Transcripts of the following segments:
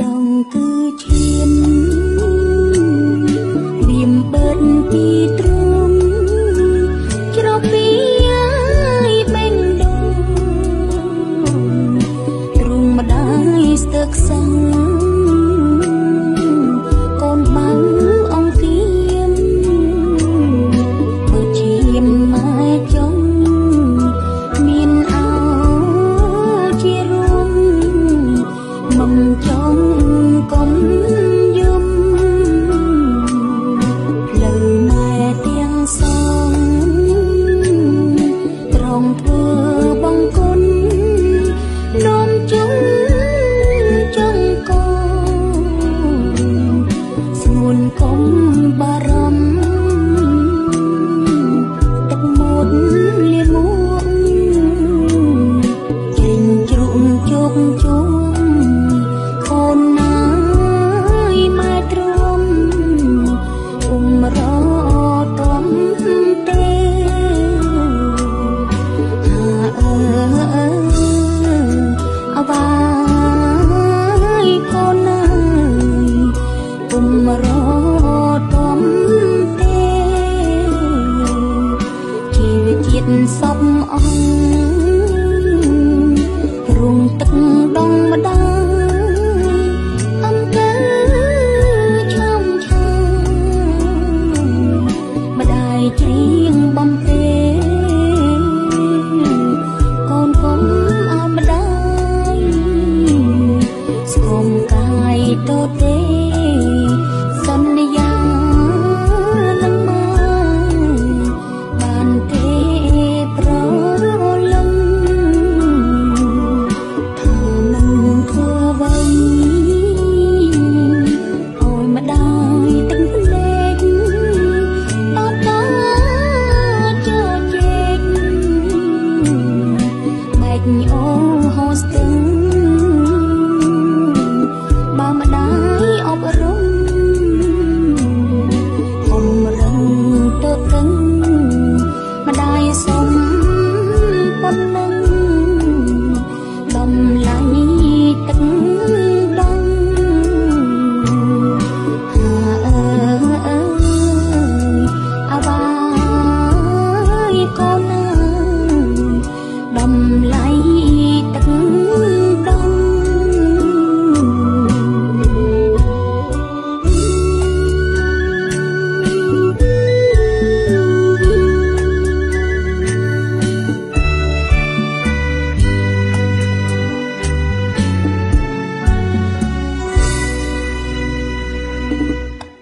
ដងគឺឈាមវាមបិទពីទ្រង់ច្រកពីឲ្យបេងដូងទ្រង់ម្ដាយស្ទើរខ្សឹងកូនបើអង្គៀមបើឈាមម៉ែចង់មានអោជារួមមិនចង់កុំយំលើម៉ែទាំងសងត្រង់ធ្វើបង្គន់នោមជុំចង់កូនស្ងួនកុំបារម្ភទឹកមុតលាមួកចេញជ្រុំជោគជុំខូនណាយម៉ែទ្រាំរតំទេអវាយកូនណារតំទេជីវិតជាតិសពអង្គរងទឹកដងម្ដាយអំពើឆំឆាម្ដាយច្រៀងបំពេកូនកុំឲ្យម្ដាយស្គមកាយទទេសន្យានឹងមកបានទេប្រលឹងថានឹងធ្វើអ្វីឲ្យម្ដាយទឹកភ្នែកអបតាជើជែកបែកអូហូស្ទឹងបើម្ដាយអប់រំអមរឹងទៅកឹងម្ដាយសុំប៉ុណ្ណឹងដំឡៃទឹកដងអវាយកូនណាដំឡៃទឹកដង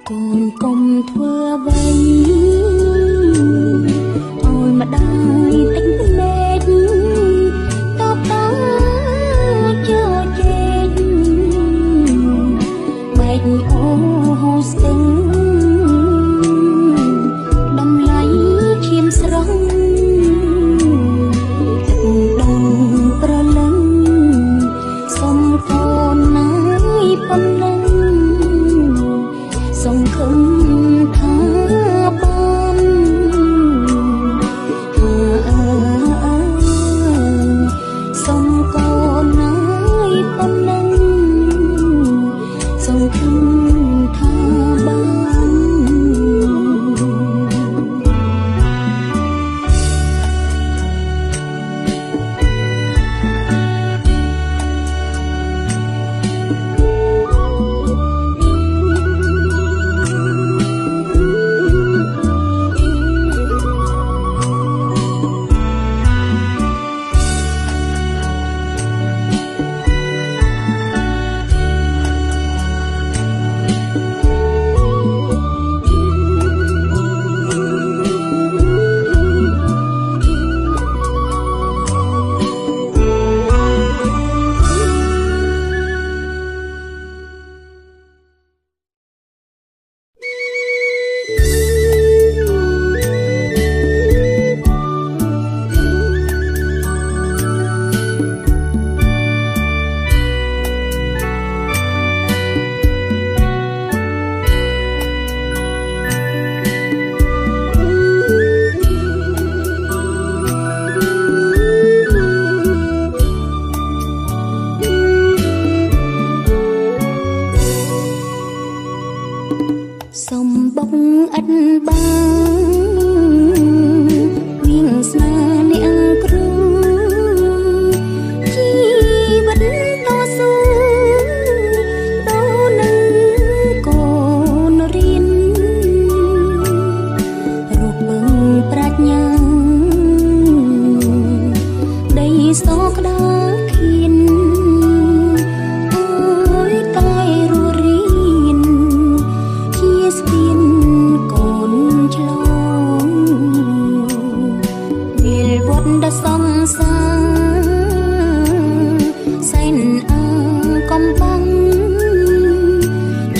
កូនកុំធ្វើអ្វីឲ្យម្ដាយទឹកភ្នែក សោក្តាខៀនអូយតែរស់រៀនជាស្ពានកូនឆ្លងវិលវត្តដល់សង្សារសែនអើកំបាំង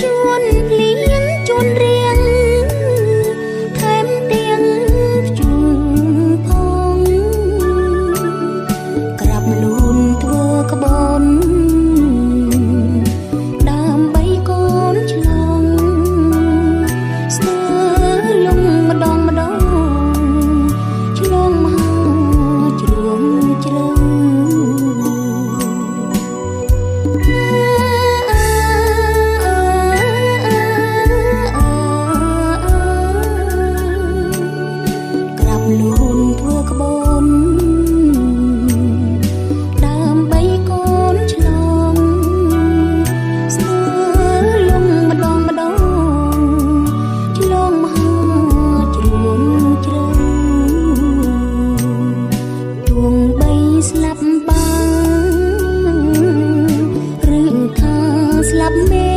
ជួនភ្លៀងជួនរៀងថែមទៀងជុំផងក្រាប់លូនធ្វើក្បូនដើម្បីកូនឆ្លងស្ទើរលំម្ដងម្ដងឆ្លងមកជ្រួងជ្រៅលូនធ្វើក្បូនដើម្បីកូនឆ្លងស្ទើរលំម្ដងម្ដងឆ្លងមកជ្រួងជ្រៅទួងបីស្លាប់បាឬថាស្លាប់មេ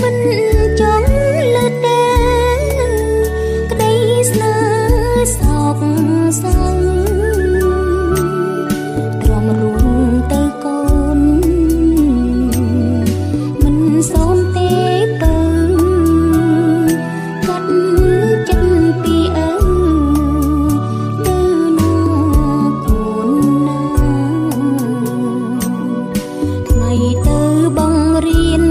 មិនចង់លើកទេក្តីស្នេហ៍សោកសៅទ្រាំរួងទៅកូនមិនសូនទេទៅកាត់ចិត្តពីឪទៅណាកូនណាថ្ងៃទៅបងរៀន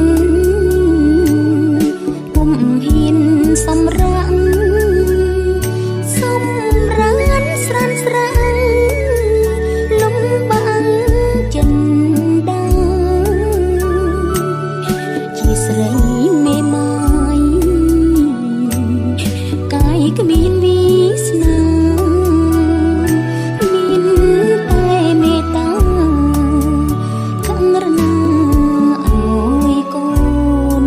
ពុំហ៊ានសម្រាកសម្រានស្រានស្រានលំបាំងចិនដាជាស្រីមេម៉ាយកាយគ្មានវាសនាមានតែមេត្តាករុណាអើយកូន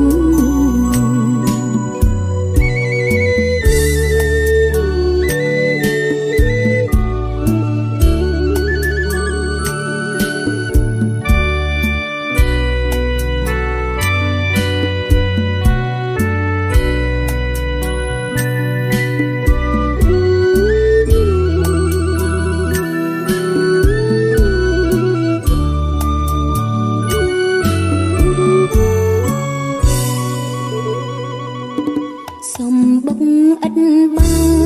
សំបុកឥតបាំង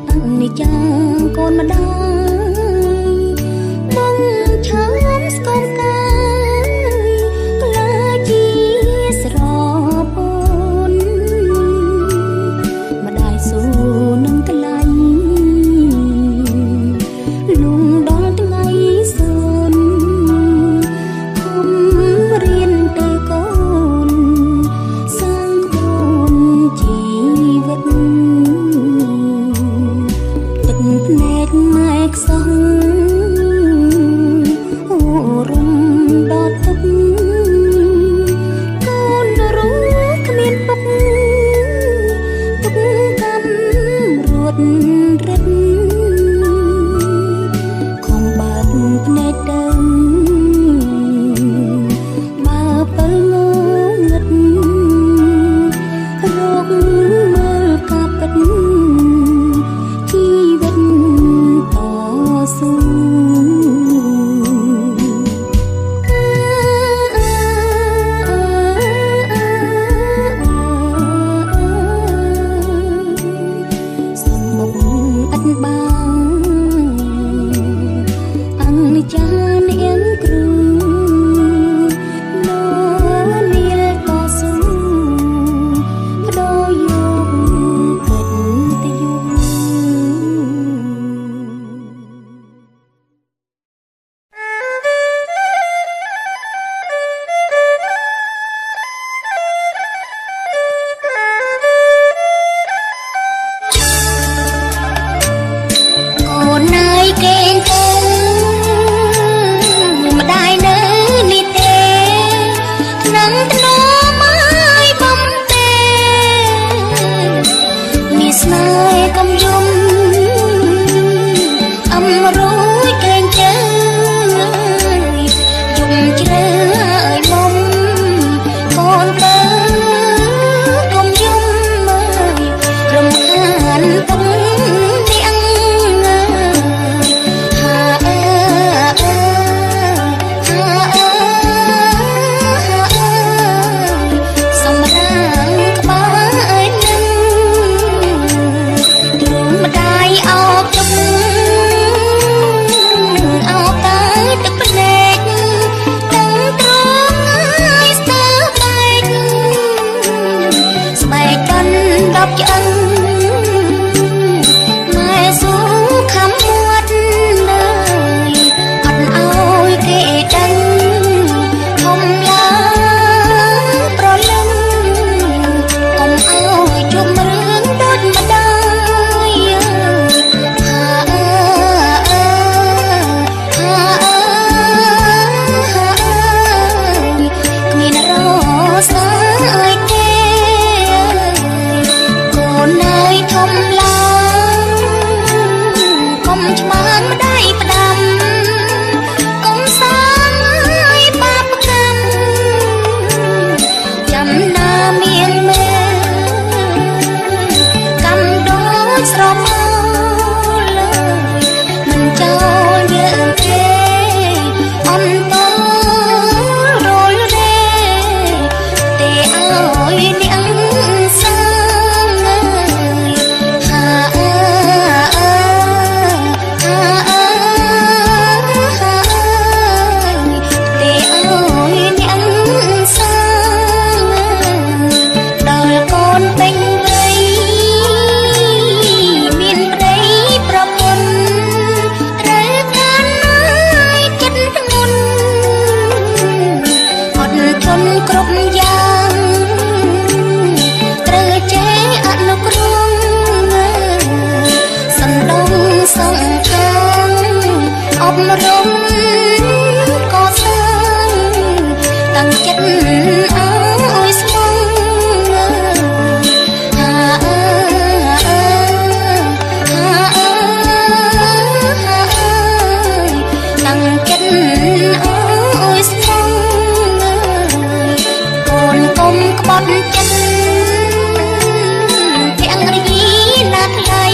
អនិច្ចាកូនម្ដាយបងឆើមស្គមកាយក្លាជាស្រពនម្ដាយស៊ូនឹងក្លាញ់លងដល់ថ្ងៃសូនខំរៀនទៅកូនសាងក្បូនជីវិតទឹកភ្នែកម៉ែខ្សោះអូរំដល់ទុកកូនរស់គ្មានពុកទុកកម្មរួតរិតខំបើកភ្នែកទៅបើពើងងឹតរកមើលការពិតជីវិតតស៊ូ ប់រំក៏សាងតាំងចិត្តអើយស្មងតាំងចិត្តអើយស្មងកូនកុំក្បត់ចិត្តទាំងរីណាត់ថ្លៃ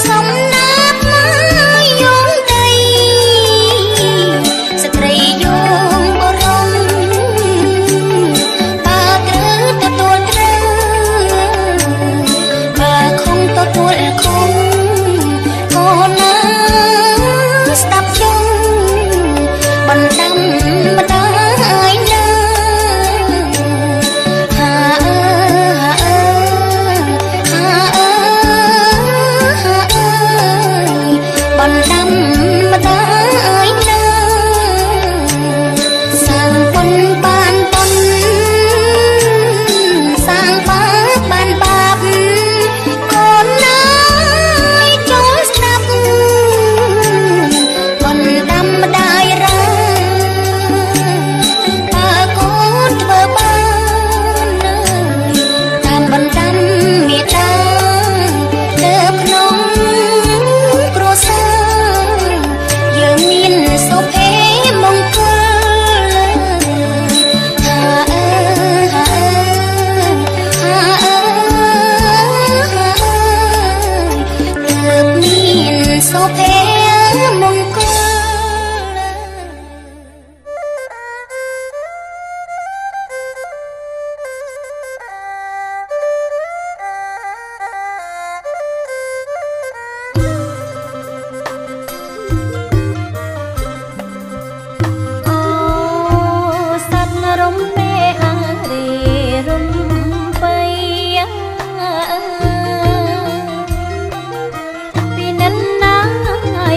សំណាប់មកយងដីស្ត្រីយងបរំបើត្រូវទទួលត្រូវបើខំទទួលខំក៏ណាស្ដាប់យងបណ្ដាំម្ដាយណាបណ្ដាំម្ដាយណាសាងបុណ្យបានបុណ្យសាងបាបបានបាបកូនណាយចូលស្ដាប់បណ្ដាំម្ដាយរាបើកូនធ្វើបានតាមបណ្ដាំមេត្តាទៅក្នុងគ្រួសារយើងមានសុភេមង្គលហាអើហាអើហាអើហាអើទើបមានសុភេមង្គល អូសត្វរំពេអរេរំបីពីនិនណាយ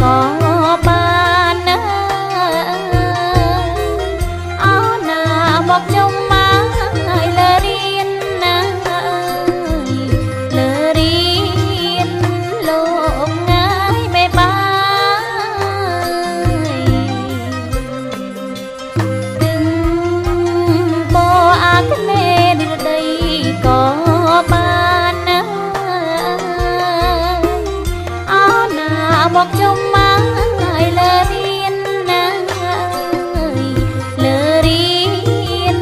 ក៏បានណាអោណាមកជុំមកឲ្យលើរៀនណាលើរៀនលោកងាយមេបាយទឹងបោអាគ្នេនដីក៏បានណាអោណាមកជុំមកឲ្យលើរៀនណាលើរៀន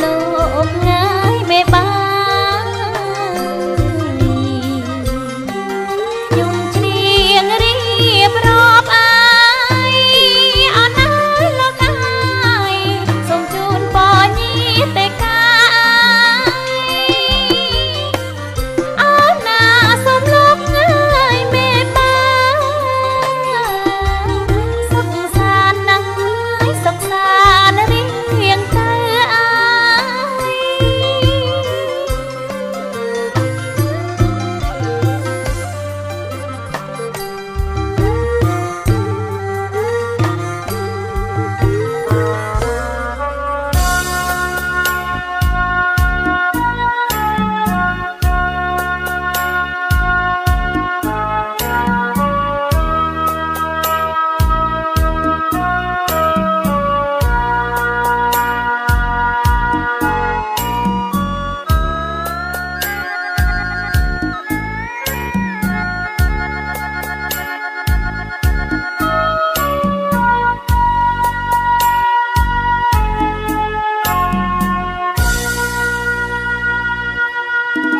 លោកងាយមេបាយខ្ញុំជ្រៀងរៀបរាប់អាយអត់ណាលោកអាយសូមជូនបញីទេកាអត់ណាសូមលោកងាយមេបាយសុខសាន្តណាស់សុខសាន្តរៀងទៅអា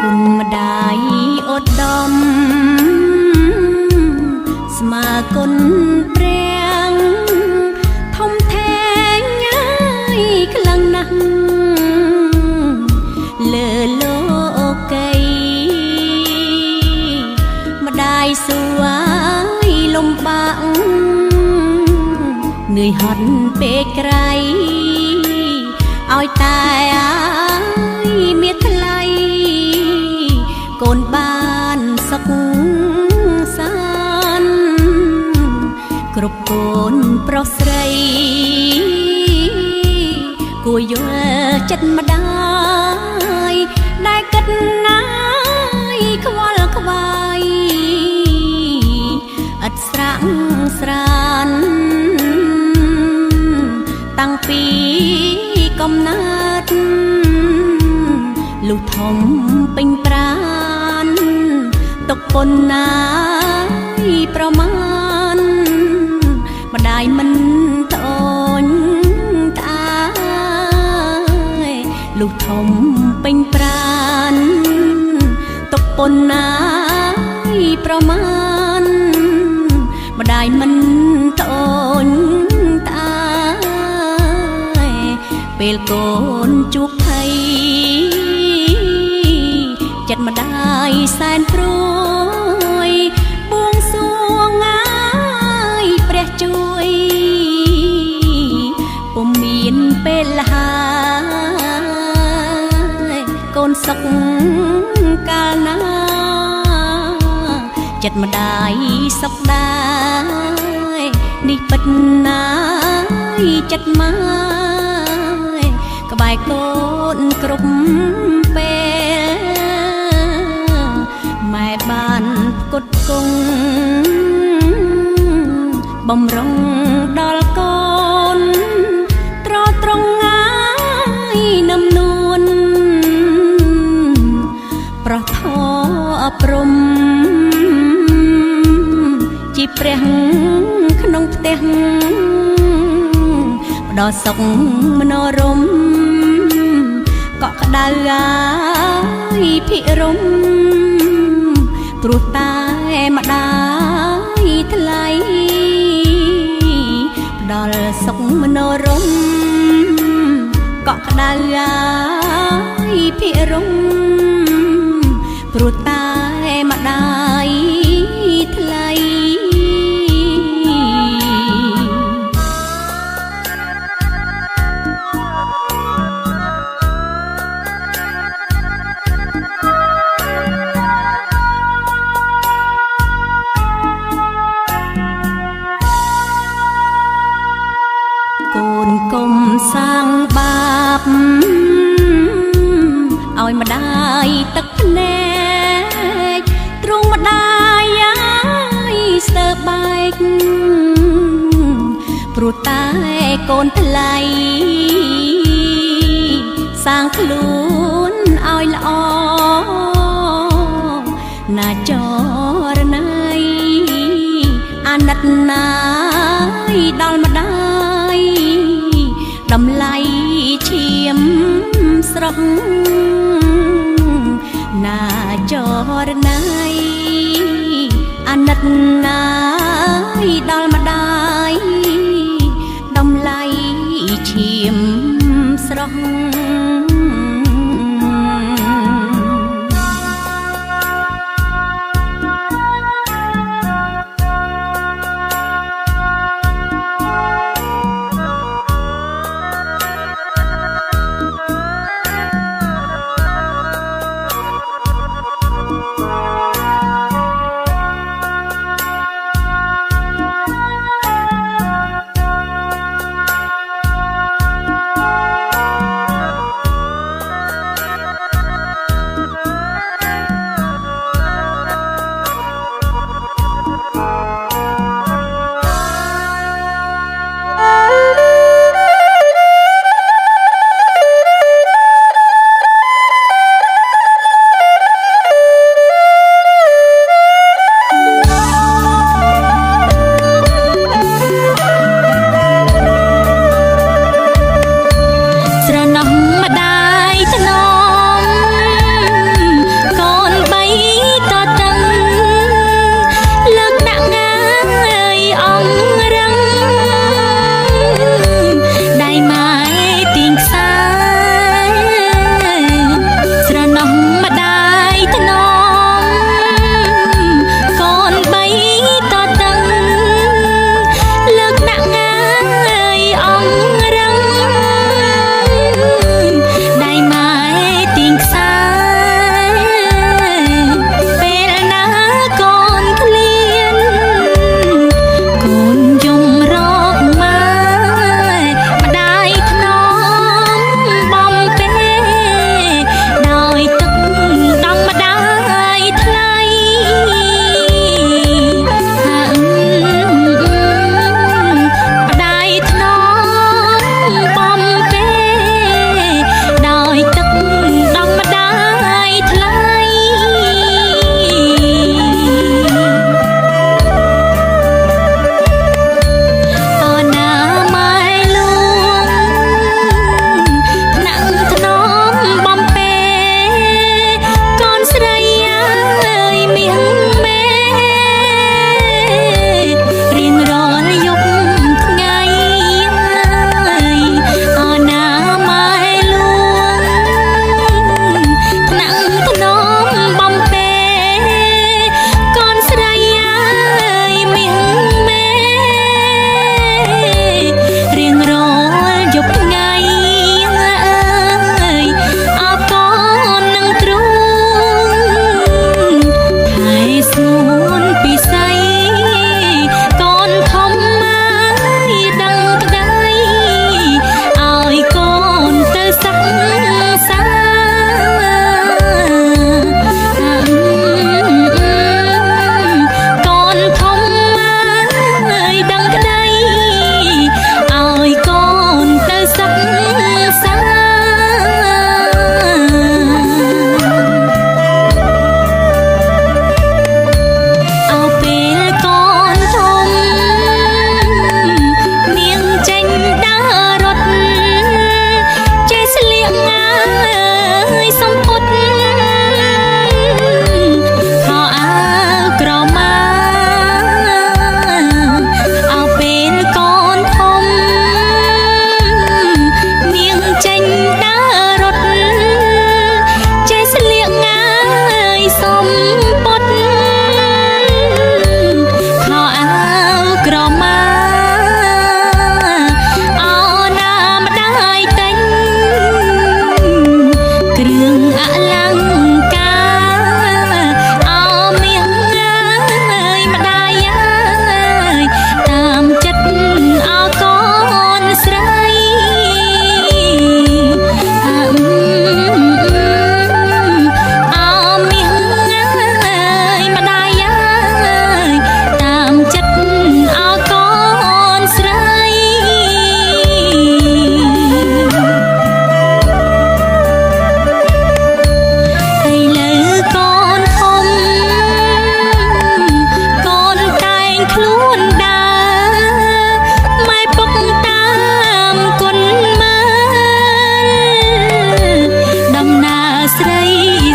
គុណម្ដាយឧត្តមស្មើគុណព្រះធំធេងហើយខ្លាំងណាស់លើលោកីម្ដាយសួយលំបាកនឿយហត់ពេកក្រៃឲ្យតែអាយមានថ្លៃកូនបានសុខសាន្តគ្រប់កូនប្រុសស្រីគួរយល់ចិត្តម្ដាយដែលគិតណាយខ្វល់ខ្វាយឥតស្រាក់ស្រានតាំងពីកំណើតលុះធំពេញប្រានទុកប៉ុណ្ណាយប្រមាណម្ដាយមិនត្អូញត្អាយលុះធំពេញប្រានទុកប៉ុណ្ណាយប្រមាណម្ដាយមិនត្អូញត្អាយពេលកូនជួបភ័យចិត្តម្ដាយសែនព្រួយបួងសួងងាយព្រះជួយពុំមានពេលហើយកូនសុខកាលណាចិត្តម្ដាយសុខដែរនេះពិតណាយចិត្តមកក្បែរកូនគ្រប់ពេលម៉ែបានផ្គត់ផ្គង់បំរុងដល់កូនត្រត្រង់ងាយនឹមនួនប្រោះធម៌អប់រំជីព្រះក្នុងផ្ទះផ្ដល់សុខមនោរម្យកក់ក្ដៅអាយភិរមព្រោះតែម្ដាយថ្លៃផ្ដល់សុខមនោរម្យកក់ក្ដៅអាយភិរមព្រោះតែម្ដាយថ្លៃ ក ឲ្យម្ដាយទឹកភ្នែកទ្រង់ម្ដាយអាយស្ទើរបែកព្រោះតែកូនថ្លៃសាងខ្លួនឲ្យល្អណាចរណៃអាណិតណាយដល់ម្ដាយតម្លៃឈាមស្រុកណាចរណៃអាណិតណាយដល់ម្ដាយតម្លៃឈាមស្រុក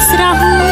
ស្រស់